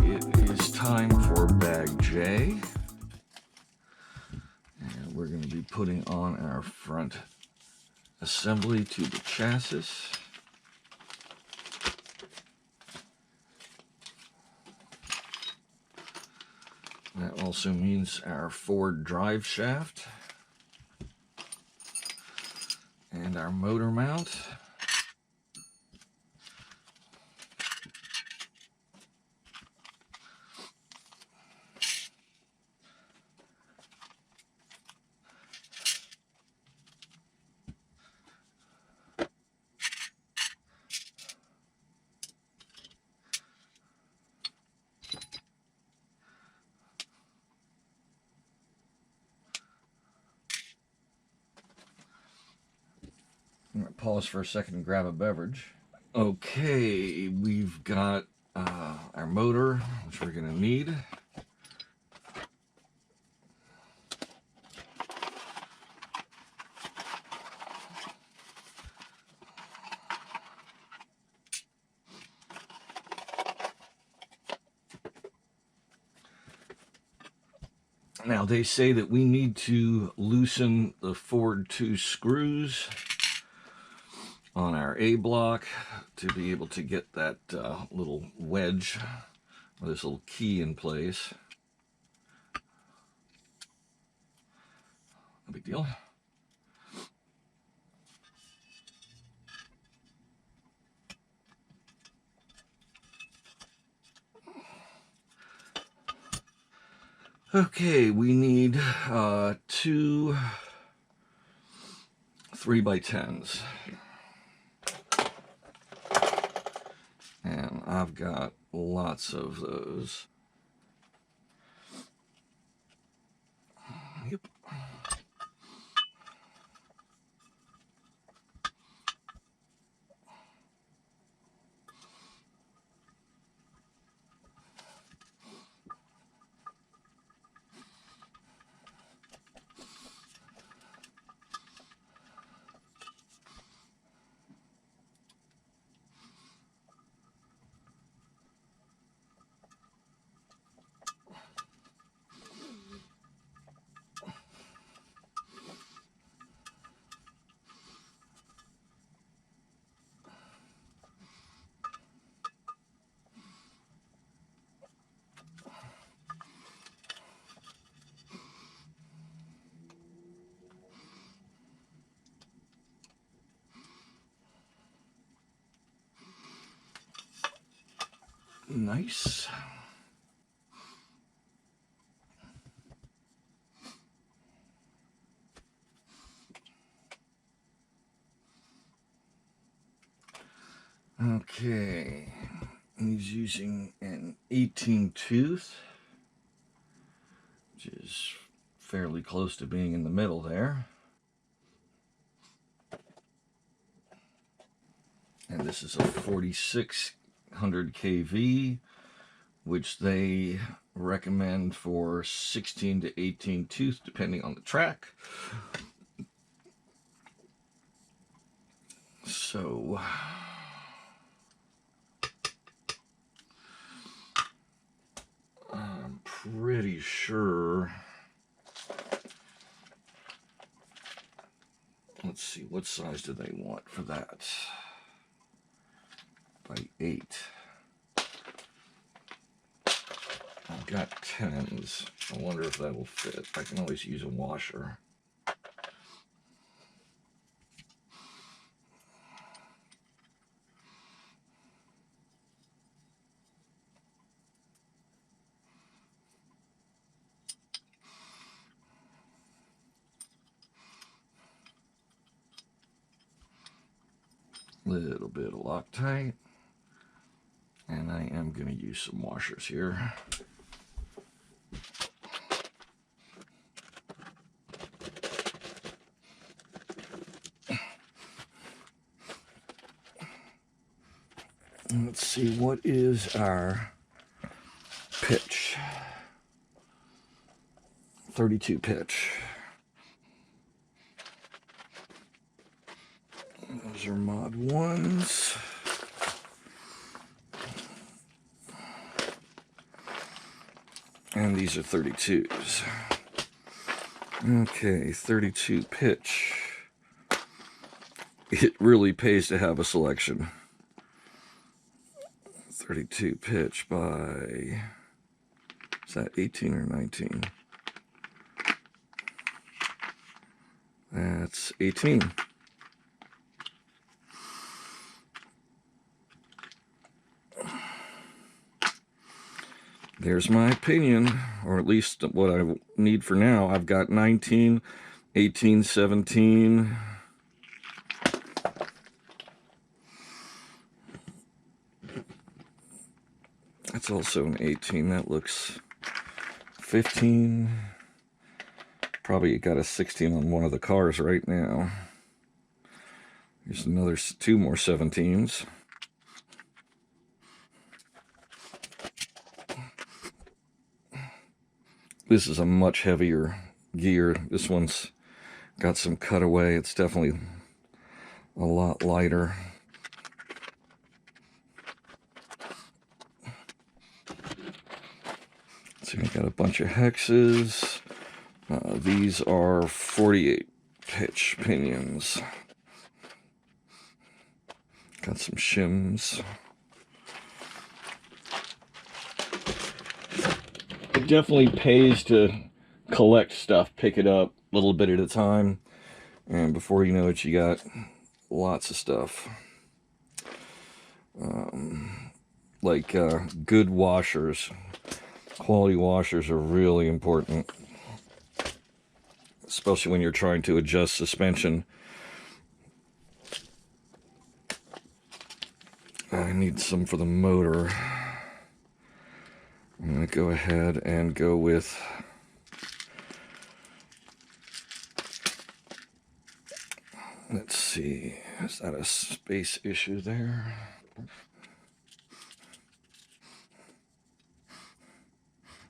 It is time for bag J. And we're going to be putting on our front assembly to the chassis. That also means our forward drive shaft and our motor mount. I'm going to pause for a second and grab a beverage. Okay, we've got our motor, which we're going to need. Now, they say that we need to loosen the forward 2 screws on our A block to be able to get that little wedge or this little key in place. No big deal. Okay, we need 2 3x10s. And I've got lots of those. Yep. Nice. Okay, he's using an 18 tooth, which is fairly close to being in the middle there. And this is a 4600 kV, which they recommend for 16 to 18 tooth, depending on the track. So I'm pretty sure. Let's see, what size do they want for that? By 8. I've got 10s. I wonder if that'll fit. I can always use a washer. Little bit of Loctite, and I am going to use some washers here. Let's see, what is our pitch? 32 pitch. Those are mod 1s. And these are 32s. Okay, 32 pitch. It really pays to have a selection. 32 pitch by, is that 18 or 19? That's 18. There's my opinion, or at least what I need for now. I've got 19, 18, 17. That's also an 18. That looks 15. Probably got a 16 on one of the cars right now. There's another 2 more 17s. This is a much heavier gear. This one's got some cutaway. It's definitely a lot lighter. So we got a bunch of hexes. These are 48 pitch pinions. Got some shims. It definitely pays to collect stuff, pick it up a little bit at a time, and before you know it, you got lots of stuff. Like good washers. Quality washers are really important, especially when you're trying to adjust suspension. I need some for the motor. I'm going to go ahead and go with let's see, is that a space issue there?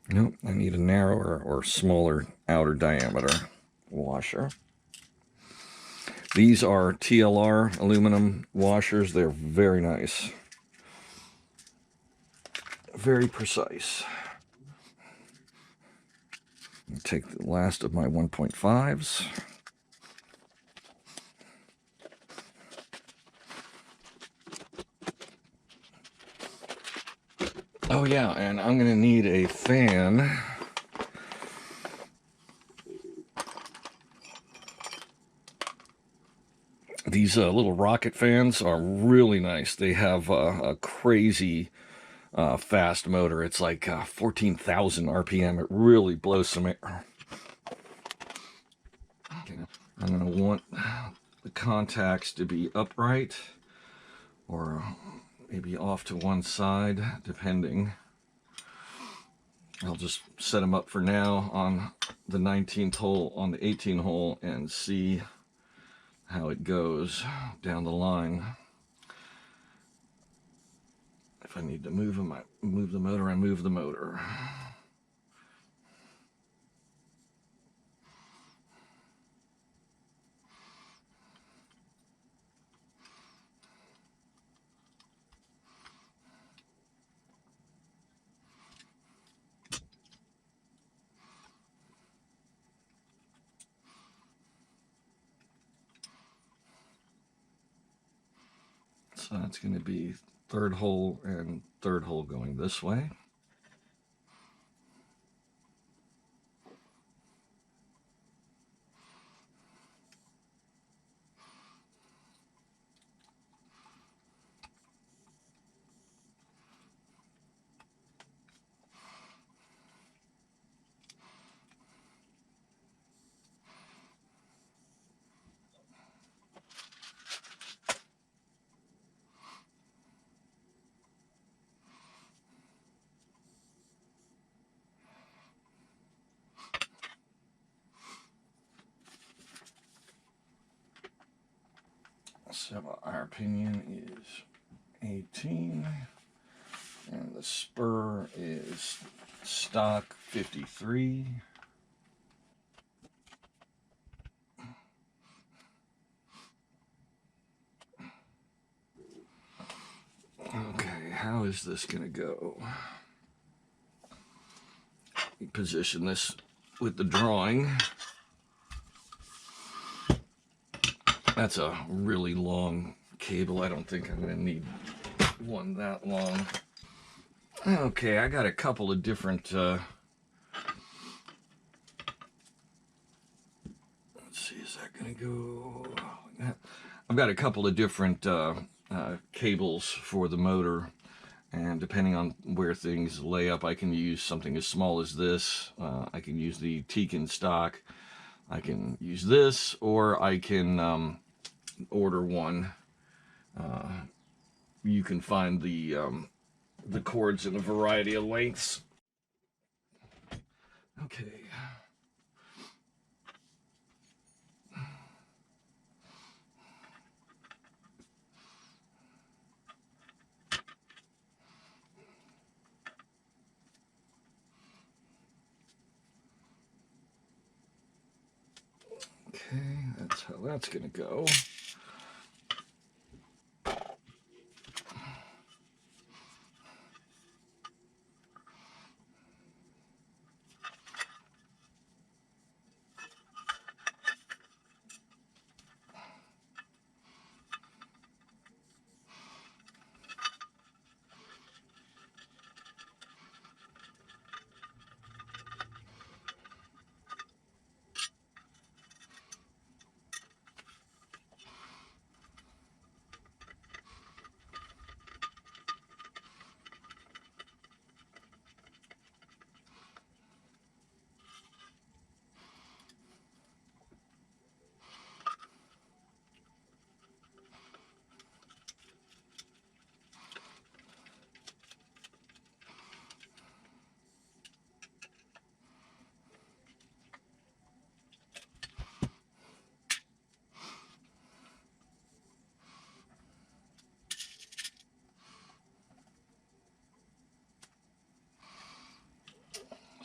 Nope, I need a narrower or smaller outer diameter washer. These are TLR aluminum washers. They're very nice. Very precise. I'll take the last of my 1.5s. Oh yeah, and I'm going to need a fan. These little rocket fans are really nice. They have a crazy fast motor. It's like 14,000 RPM. It really blows some air. Okay, I'm going to want the contacts to be upright or maybe off to one side, depending. I'll just set them up for now on the 19th hole, on the 18 hole, and see how it goes down the line. If I need to move them, I move the motor, I move the motor. So that's going to be third hole and third hole going this way. So our pinion is 18, and the spur is stock 53. Okay, how is this going to go? position this with the drawing. That's a really long cable. I don't think I'm going to need one that long. Okay, I got a couple of different let's see, is that going to go like that? I've got a couple of different cables for the motor, and depending on where things lay up, I can use something as small as this. I can use the Tekno stock. I can use this, or I can order one. You can find the cords in a variety of lengths. Okay. Okay, that's how that's going to go.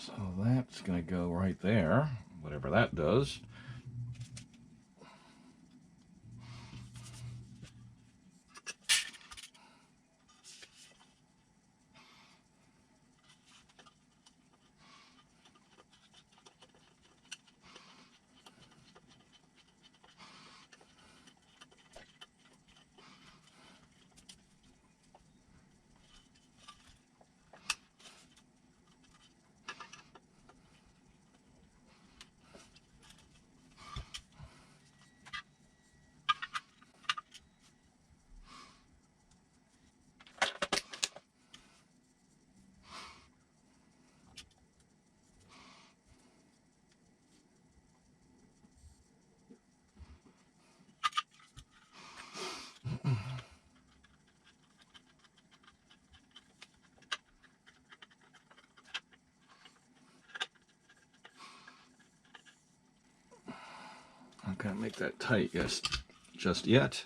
So that's going to go right there, whatever that does. I'm not going to make that tight just yet.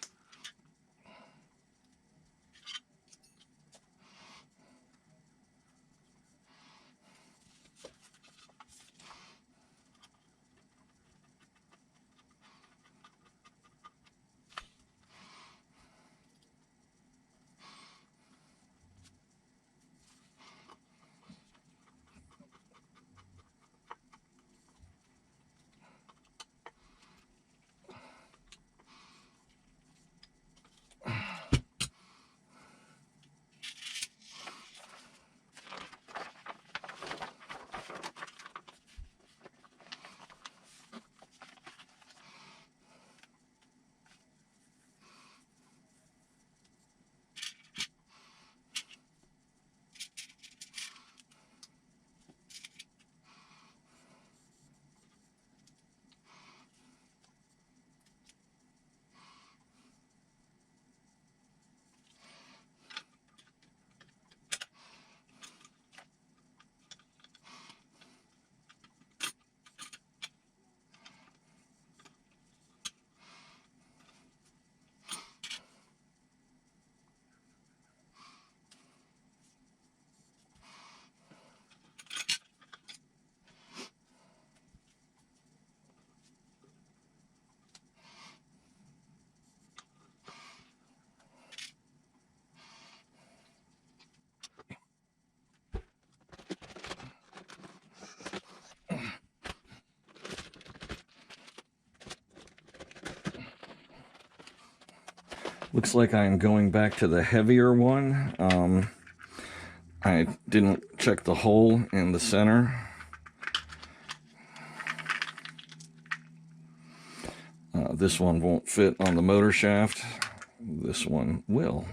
Looks like I'm going back to the heavier one. I didn't check the hole in the center. This one won't fit on the motor shaft. This one will.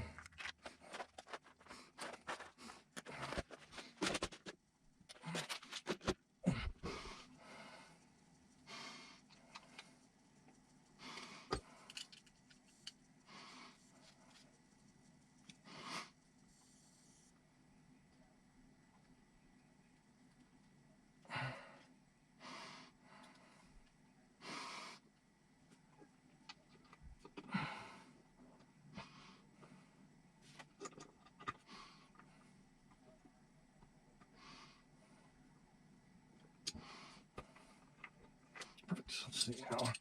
Let's see how.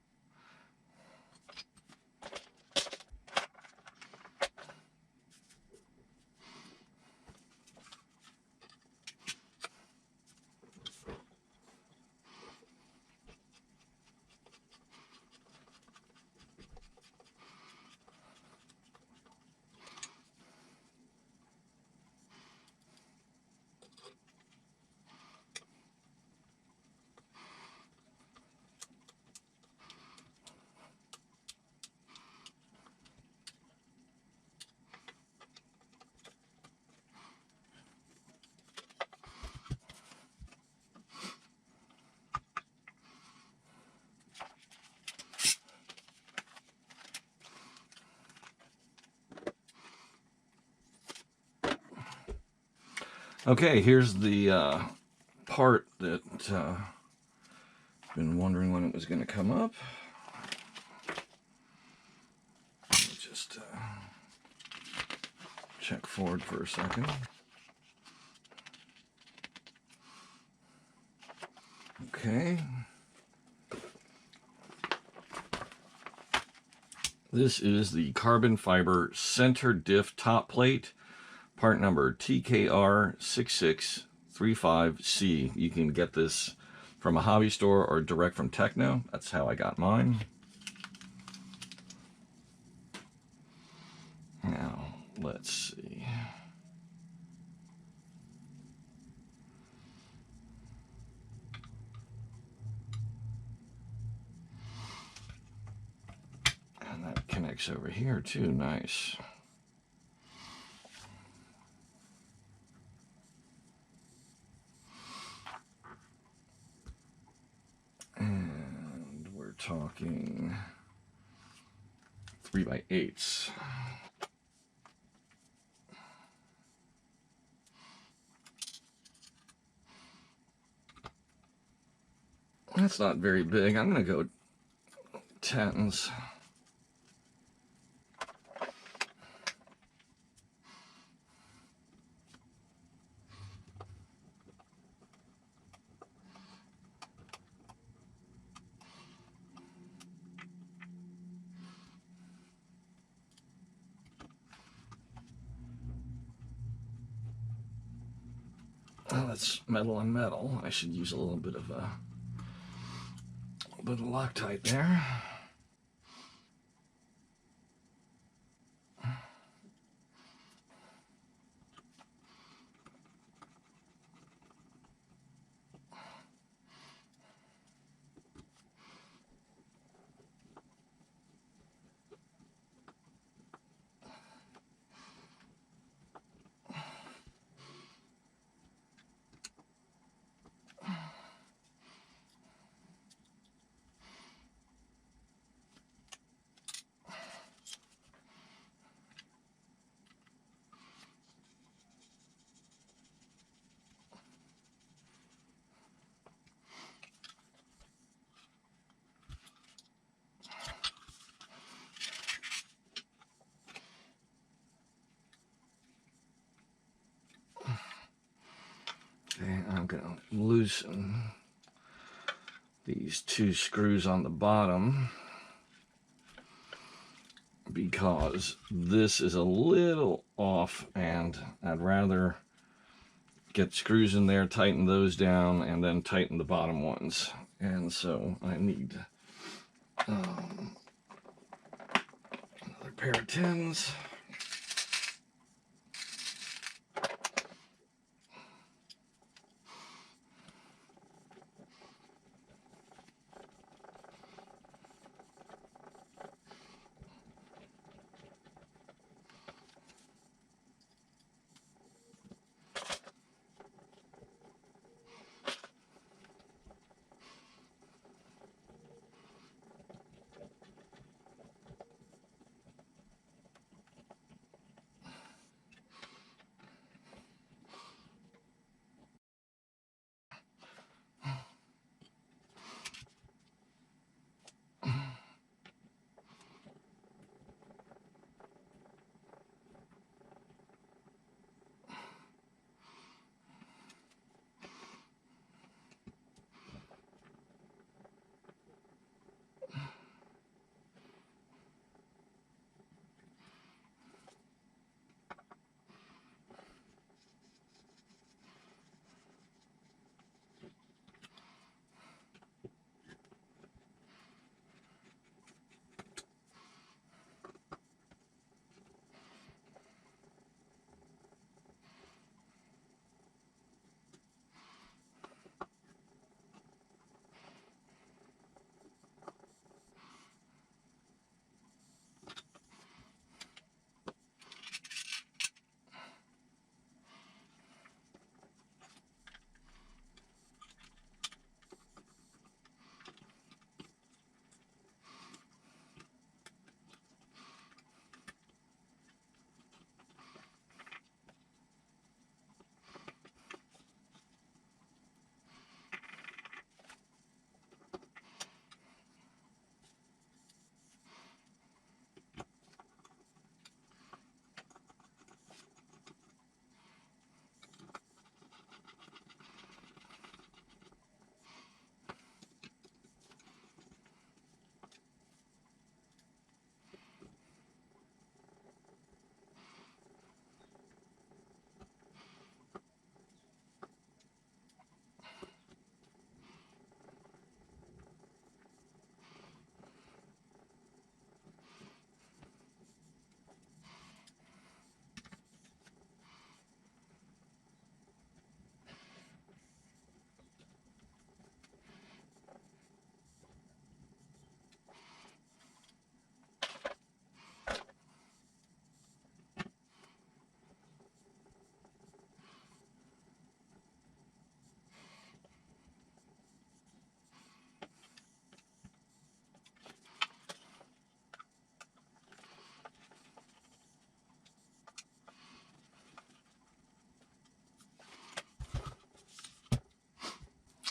Okay, here's the part that I've been wondering when it was going to come up. Let me just check forward for a second. Okay. This is the carbon fiber center diff top plate, part number TKR6635C. You can get this from a hobby store or direct from Tekno. That's how I got mine. Now, let's see. And that connects over here too, nice. And we're talking 3x8s. That's not very big. I'm going to go 10s. Well, that's metal on metal. I should use a little bit of Loctite there. Okay, I'm going to loosen these two screws on the bottom because this is a little off and I'd rather get screws in there, tighten those down, and then tighten the bottom ones. And so I need another pair of tins.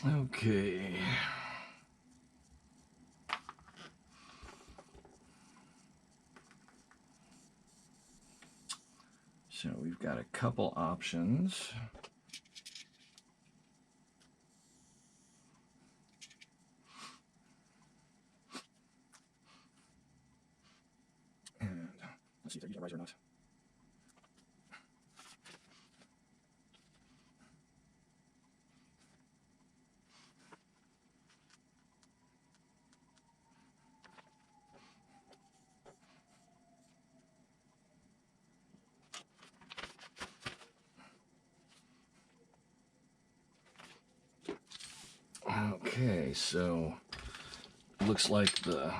Okay. So we've got a couple options. And let's see if I use a riser or not. Okay, so looks like the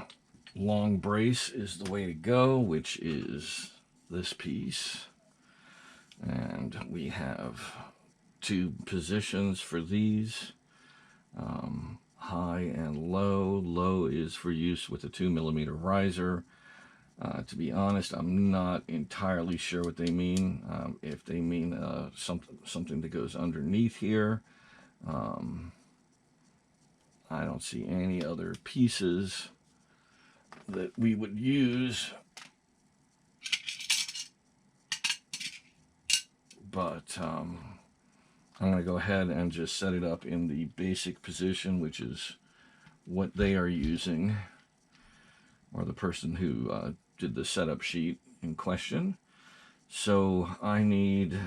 long brace is the way to go, which is this piece. And we have two positions for these, high and low. Low is for use with a 2mm riser. To be honest, I'm not entirely sure what they mean. If they mean something that goes underneath here. I don't see any other pieces that we would use, but I'm going to go ahead and just set it up in the basic position, which is what they are using, or the person who did the setup sheet in question. So I need,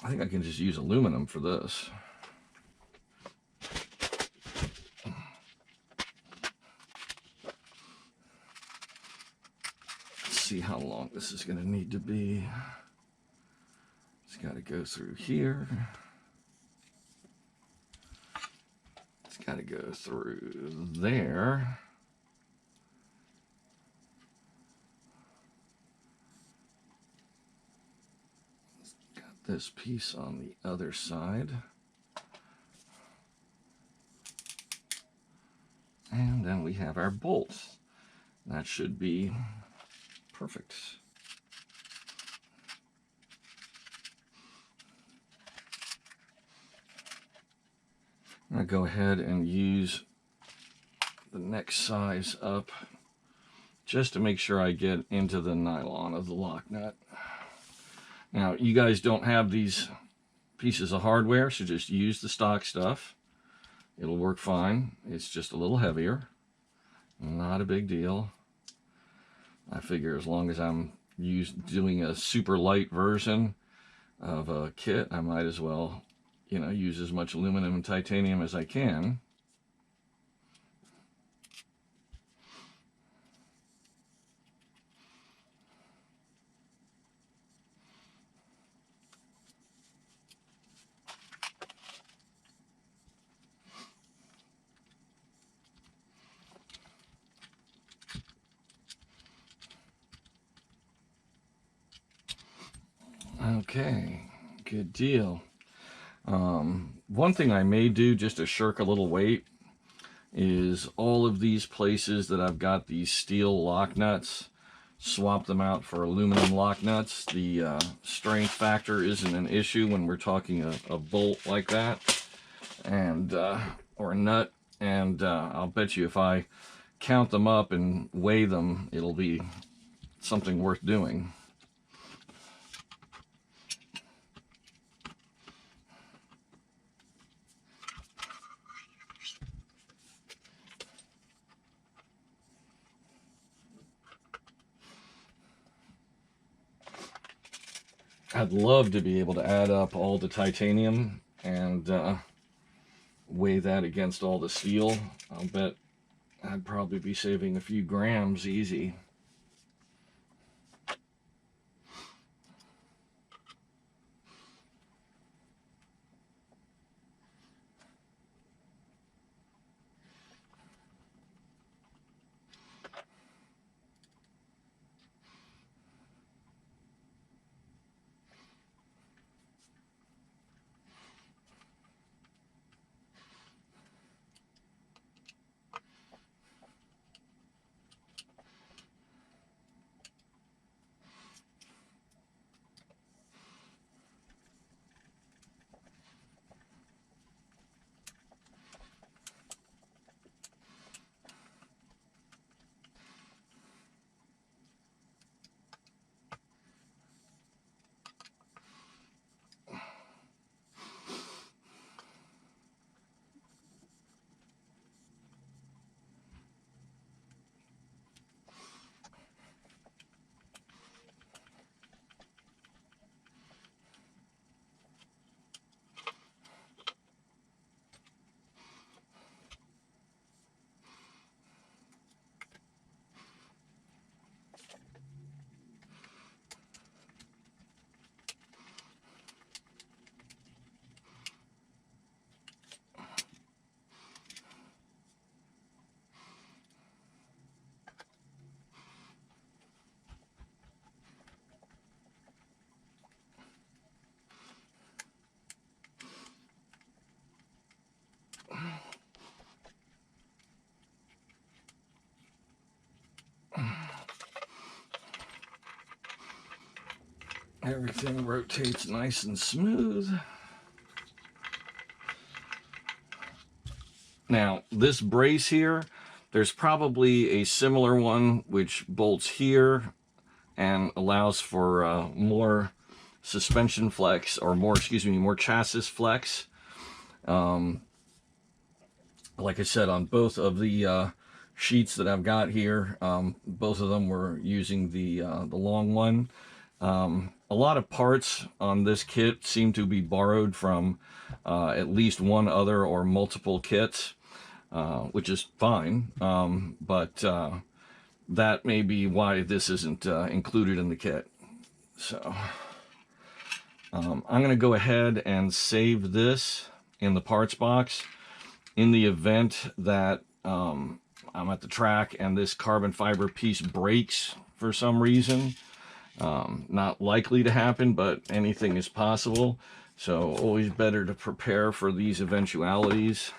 I think I can just use aluminum for this. see how long this is going to need to be. It's got to go through here. It's got to go through there. Got this piece on the other side. And then we have our bolts. That should be perfect. I'm going to go ahead and use the next size up just to make sure I get into the nylon of the lock nut. Now, you guys don't have these pieces of hardware, so just use the stock stuff. It'll work fine. It's just a little heavier. Not a big deal. I figure as long as I'm doing a super light version of a kit, I might as well, you know, use as much aluminum and titanium as I can. Okay, good deal. One thing I may do just to shirk a little weight is all of these places that I've got these steel lock nuts, swap them out for aluminum lock nuts. The strength factor isn't an issue when we're talking a bolt like that, and or a nut. And I'll bet you if I count them up and weigh them, it'll be something worth doing. I'd love to be able to add up all the titanium and weigh that against all the steel. I'll bet I'd probably be saving a few grams easy. Everything rotates nice and smooth. Now, this brace here, there's probably a similar one which bolts here and allows for more suspension flex, or more, excuse me, more chassis flex. Like I said, on both of the sheets that I've got here, both of them were using the long one. A lot of parts on this kit seem to be borrowed from at least one other or multiple kits, which is fine. But that may be why this isn't included in the kit. So I'm going to go ahead and save this in the parts box. In the event that I'm at the track and this carbon fiber piece breaks for some reason, not likely to happen, but anything is possible. So always better to prepare for these eventualities.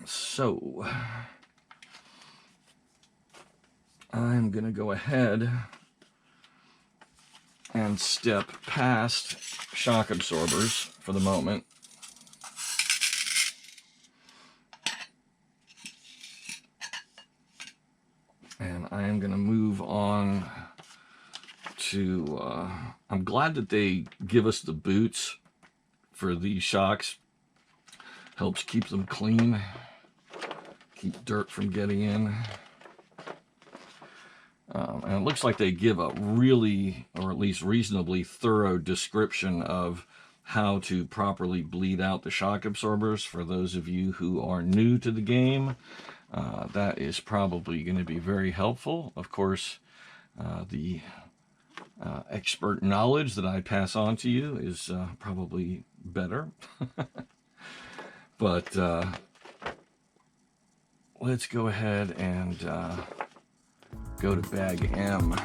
So I'm going to go ahead and step past shock absorbers for the moment. And I am going to move on to, I'm glad that they give us the boots for these shocks. Helps keep them clean, keep dirt from getting in. And it looks like they give a really, or at least reasonably thorough description of how to properly bleed out the shock absorbers. For those of you who are new to the game, that is probably going to be very helpful. Of course, the expert knowledge that I pass on to you is probably better. But let's go ahead and go to bag M.